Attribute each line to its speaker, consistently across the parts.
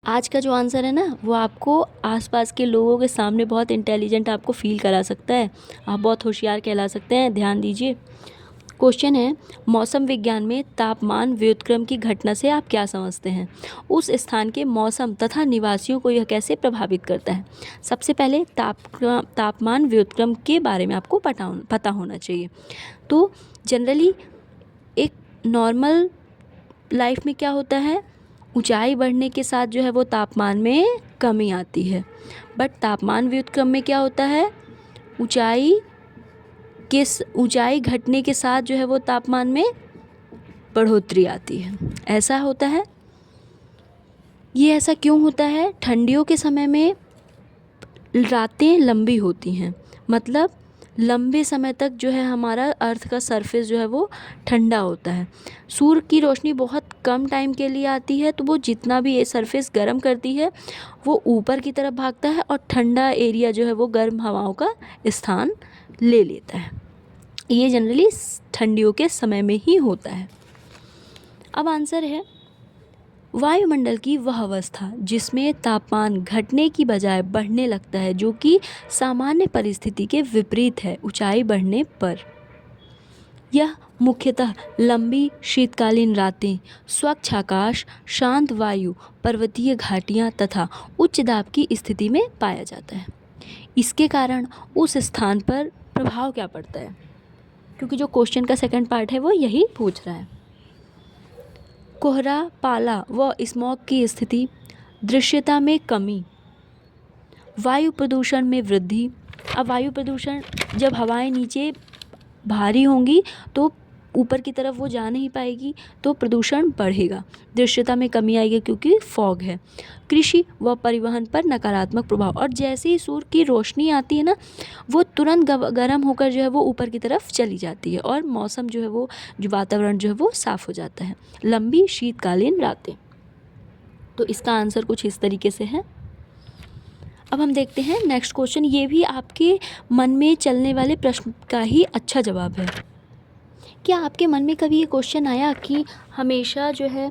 Speaker 1: आज का जो आंसर है ना वो आपको आसपास के लोगों के सामने बहुत इंटेलिजेंट आपको फील करा सकता है। आप बहुत होशियार कहला सकते हैं। ध्यान दीजिए। क्वेश्चन है, मौसम विज्ञान में तापमान व्युत्क्रम की घटना से आप क्या समझते हैं? उस स्थान के मौसम तथा निवासियों को यह कैसे प्रभावित करता है? सबसे पहले तापमान व्युत्क्रम के बारे में आपको पता होना चाहिए। तो जनरली एक नॉर्मल लाइफ में क्या होता है, ऊंचाई बढ़ने के साथ जो है वो तापमान में कमी आती है। बट तापमान व्युत्क्रम में क्या होता है, ऊंचाई घटने के साथ जो है वो तापमान में बढ़ोतरी आती है। ऐसा होता है। ये ऐसा क्यों होता है? ठंडियों के समय में रातें लंबी होती हैं, मतलब लंबे समय तक जो है हमारा अर्थ का सरफेस जो है वो ठंडा होता है। सूर्य की रोशनी बहुत कम टाइम के लिए आती है, तो वो जितना भी ये सरफेस गर्म करती है वो ऊपर की तरफ भागता है और ठंडा एरिया जो है वो गर्म हवाओं का स्थान ले लेता है। ये जनरली ठंडियों के समय में ही होता है। अब आंसर है, वायुमंडल की वह अवस्था जिसमें तापमान घटने की बजाय बढ़ने लगता है, जो कि सामान्य परिस्थिति के विपरीत है ऊंचाई बढ़ने पर। यह मुख्यतः लंबी शीतकालीन रातें, स्वच्छ आकाश, शांत वायु, पर्वतीय घाटियाँ तथा उच्च दाब की स्थिति में पाया जाता है। इसके कारण उस स्थान पर प्रभाव क्या पड़ता है? क्योंकि जो क्वेश्चन का सेकंड पार्ट है वो यही पूछ रहा है। कोहरा, पाला व स्मॉग की स्थिति, दृश्यता में कमी, वायु प्रदूषण में वृद्धि। अब वायु प्रदूषण, जब हवाएं नीचे भारी होंगी तो ऊपर की तरफ वो जा नहीं पाएगी, तो प्रदूषण बढ़ेगा। दृश्यता में कमी आएगी क्योंकि फॉग है। कृषि व परिवहन पर नकारात्मक प्रभाव, और जैसे ही सूर्य की रोशनी आती है ना, वो तुरंत गर्म होकर जो है वो ऊपर की तरफ चली जाती है और मौसम जो है वो, जो वातावरण जो है वो साफ़ हो जाता है। लंबी शीतकालीन रातें। तो इसका आंसर कुछ इस तरीके से है। अब हम देखते हैं नेक्स्ट क्वेश्चन। ये भी आपके मन में चलने वाले प्रश्न का ही अच्छा जवाब है। क्या आपके मन में कभी ये क्वेश्चन आया कि हमेशा जो है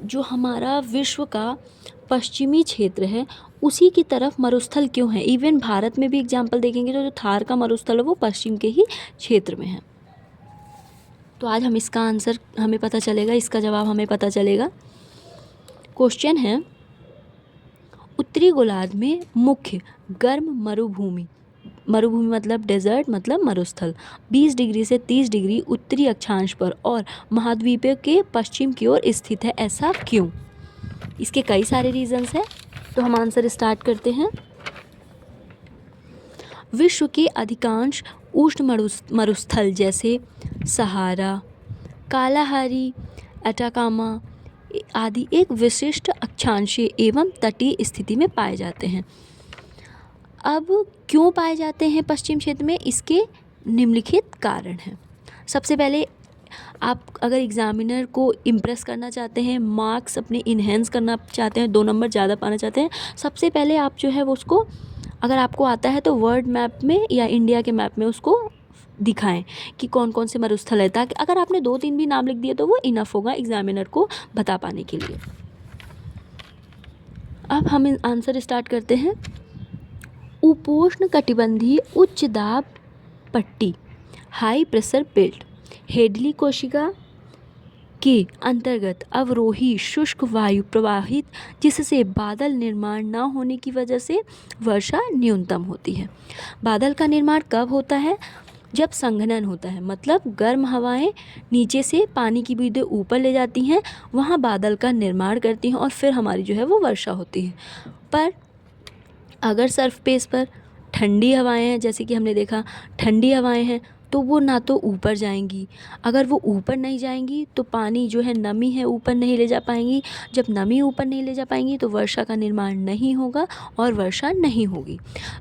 Speaker 1: जो हमारा विश्व का पश्चिमी क्षेत्र है उसी की तरफ मरुस्थल क्यों है? इवन भारत में भी एग्जाम्पल देखेंगे तो जो थार का मरुस्थल है वो पश्चिम के ही क्षेत्र में है। तो आज हम इसका आंसर हमें पता चलेगा, इसका जवाब हमें पता चलेगा। क्वेश्चन है, उत्तरी गोलार्ध में मुख्य गर्म मरुभूमि मतलब डेजर्ट मतलब मरुस्थल 20 डिग्री से 30 डिग्री उत्तरी अक्षांश पर और महाद्वीप के पश्चिम की ओर स्थित है। ऐसा क्यों? इसके कई सारे रीजंस हैं, तो हम आंसर स्टार्ट करते हैं। विश्व के अधिकांश उष्ण मरुस्थल जैसे सहारा, कालाहारी, एटाकामा आदि एक विशिष्ट अक्षांशीय एवं तटीय स्थिति में पाए जाते हैं। अब क्यों पाए जाते हैं पश्चिम क्षेत्र में? इसके निम्नलिखित कारण हैं। सबसे पहले, आप अगर एग्जामिनर को इम्प्रेस करना चाहते हैं, मार्क्स अपने इन्हेंस करना चाहते हैं, 2 नंबर ज़्यादा पाना चाहते हैं, सबसे पहले आप जो है वो उसको, अगर आपको आता है तो वर्ल्ड मैप में या इंडिया के मैप में उसको दिखाएं कि कौन कौन से मरुस्थल है, ताकि अगर आपने 2-3 भी नाम लिख दिए तो वो इनफ होगा एग्जामिनर को बता पाने के लिए। अब हम आंसर स्टार्ट करते हैं। उपोष्ण कटिबंधीय उच्च दाब पट्टी, हाई प्रेशर बेल्ट, हेडली कोशिका के अंतर्गत अवरोही शुष्क वायु प्रवाहित, जिससे बादल निर्माण न होने की वजह से वर्षा न्यूनतम होती है। बादल का निर्माण कब होता है? जब संघनन होता है, मतलब गर्म हवाएं नीचे से पानी की बूंदें ऊपर ले जाती हैं, वहाँ बादल का निर्माण करती हैं और फिर हमारी जो है वो वर्षा होती है। पर अगर सरफेस पर ठंडी हवाएं हैं, जैसे कि हमने देखा ठंडी हवाएं हैं, तो वो ना तो ऊपर जाएंगी, अगर वो ऊपर नहीं जाएंगी तो पानी जो है, नमी है, ऊपर नहीं ले जा पाएंगी। जब नमी ऊपर नहीं ले जा पाएंगी तो वर्षा का निर्माण नहीं होगा और वर्षा नहीं होगी।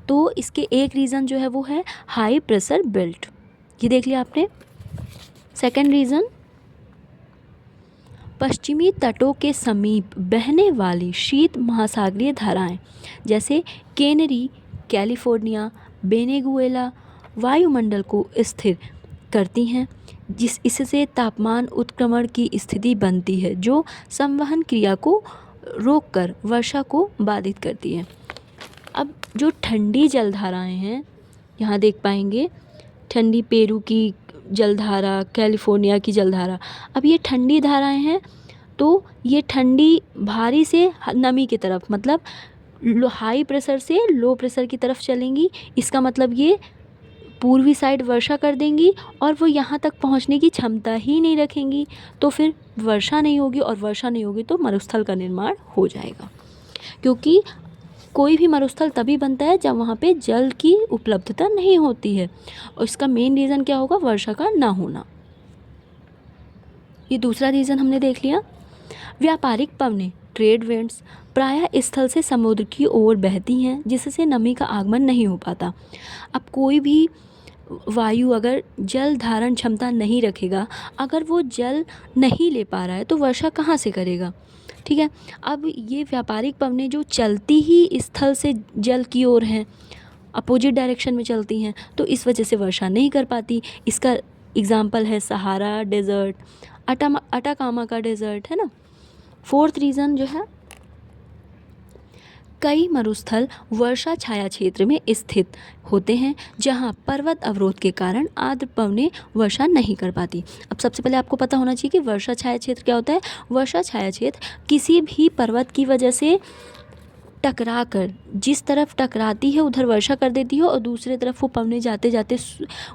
Speaker 1: तो इसके एक रीज़न जो है वो है हाई प्रेशर बेल्ट। ये देख लिया आपने। सेकंड रीज़न, पश्चिमी तटों के समीप बहने वाली शीत महासागरीय धाराएं जैसे केनरी, कैलिफोर्निया, वेनेजुएला वायुमंडल को स्थिर करती हैं, इससे तापमान उत्क्रमण की स्थिति बनती है जो संवहन क्रिया को रोककर वर्षा को बाधित करती है। अब जो ठंडी जलधाराएं हैं, यहाँ देख पाएंगे ठंडी पेरू की जलधारा, कैलिफोर्निया की जलधारा। अब ये ठंडी धाराएं हैं, तो ये ठंडी भारी से नमी की तरफ, मतलब हाई प्रेशर से लो प्रेशर की तरफ चलेंगी। इसका मतलब ये पूर्वी साइड वर्षा कर देंगी और वो यहाँ तक पहुँचने की क्षमता ही नहीं रखेंगी, तो फिर वर्षा नहीं होगी, और वर्षा नहीं होगी तो मरुस्थल का निर्माण हो जाएगा। क्योंकि कोई भी मरुस्थल तभी बनता है जब वहाँ पे जल की उपलब्धता नहीं होती है, और इसका मेन रीज़न क्या होगा? वर्षा का ना होना। ये दूसरा रीज़न हमने देख लिया। व्यापारिक पवनें, ट्रेड विंड्स, प्रायः स्थल से समुद्र की ओर बहती हैं, जिससे नमी का आगमन नहीं हो पाता। अब कोई भी वायु अगर जल धारण क्षमता नहीं रखेगा, अगर वो जल नहीं ले पा रहा है, तो वर्षा कहाँ से करेगा? ठीक है। अब ये व्यापारिक पवनें जो चलती ही स्थल से जल की ओर हैं, अपोजिट डायरेक्शन में चलती हैं, तो इस वजह से वर्षा नहीं कर पाती। इसका एग्जाम्पल है सहारा डेज़र्ट, अटाकामा का डेज़र्ट, है ना। फोर्थ रीज़न जो है, कई मरुस्थल वर्षा छाया क्षेत्र में स्थित होते हैं, जहां पर्वत अवरोध के कारण आर्द्र पवनें वर्षा नहीं कर पाती। अब सबसे पहले आपको पता होना चाहिए कि वर्षा छाया क्षेत्र क्या होता है। वर्षा छाया क्षेत्र किसी भी पर्वत की वजह से टकरा कर, जिस तरफ टकराती है उधर वर्षा कर देती है, और दूसरी तरफ वो पवनें जाते जाते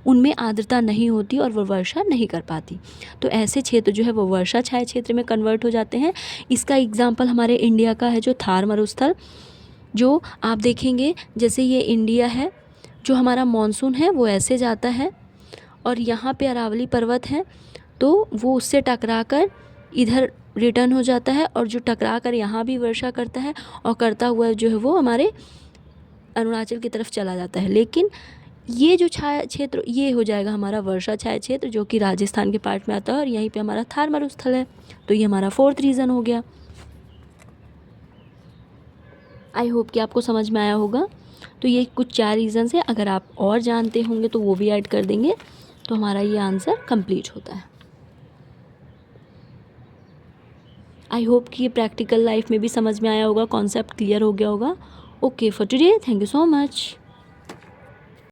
Speaker 1: उनमें आर्द्रता नहीं होती और वो वर्षा नहीं कर पाती। तो ऐसे क्षेत्र जो है वो वर्षा छाया क्षेत्र में कन्वर्ट हो जाते हैं। इसका एग्जाम्पल हमारे इंडिया का है जो थार मरुस्थल, जो आप देखेंगे जैसे ये इंडिया है, जो हमारा मॉनसून है वो ऐसे जाता है, और यहाँ पे अरावली पर्वत है, तो वो उससे टकरा कर इधर रिटर्न हो जाता है, और जो टकरा कर यहाँ भी वर्षा करता है, और करता हुआ जो है वो हमारे अरुणाचल की तरफ चला जाता है। लेकिन ये जो छाया क्षेत्र, ये हो जाएगा हमारा वर्षा छाया क्षेत्र, जो कि राजस्थान के पार्ट में आता है, और यहीं पे हमारा थार मरुस्थल है। तो ये हमारा फोर्थ रीज़न हो गया। आई होप कि आपको समझ में आया होगा। तो ये कुछ 4 रीज़न्स हैं। अगर आप और जानते होंगे तो वो भी ऐड कर देंगे, तो हमारा ये आंसर कंप्लीट होता है। आई होप कि ये प्रैक्टिकल लाइफ में भी समझ में आया होगा, कॉन्सेप्ट क्लियर हो गया होगा। Okay for today, thank you so much.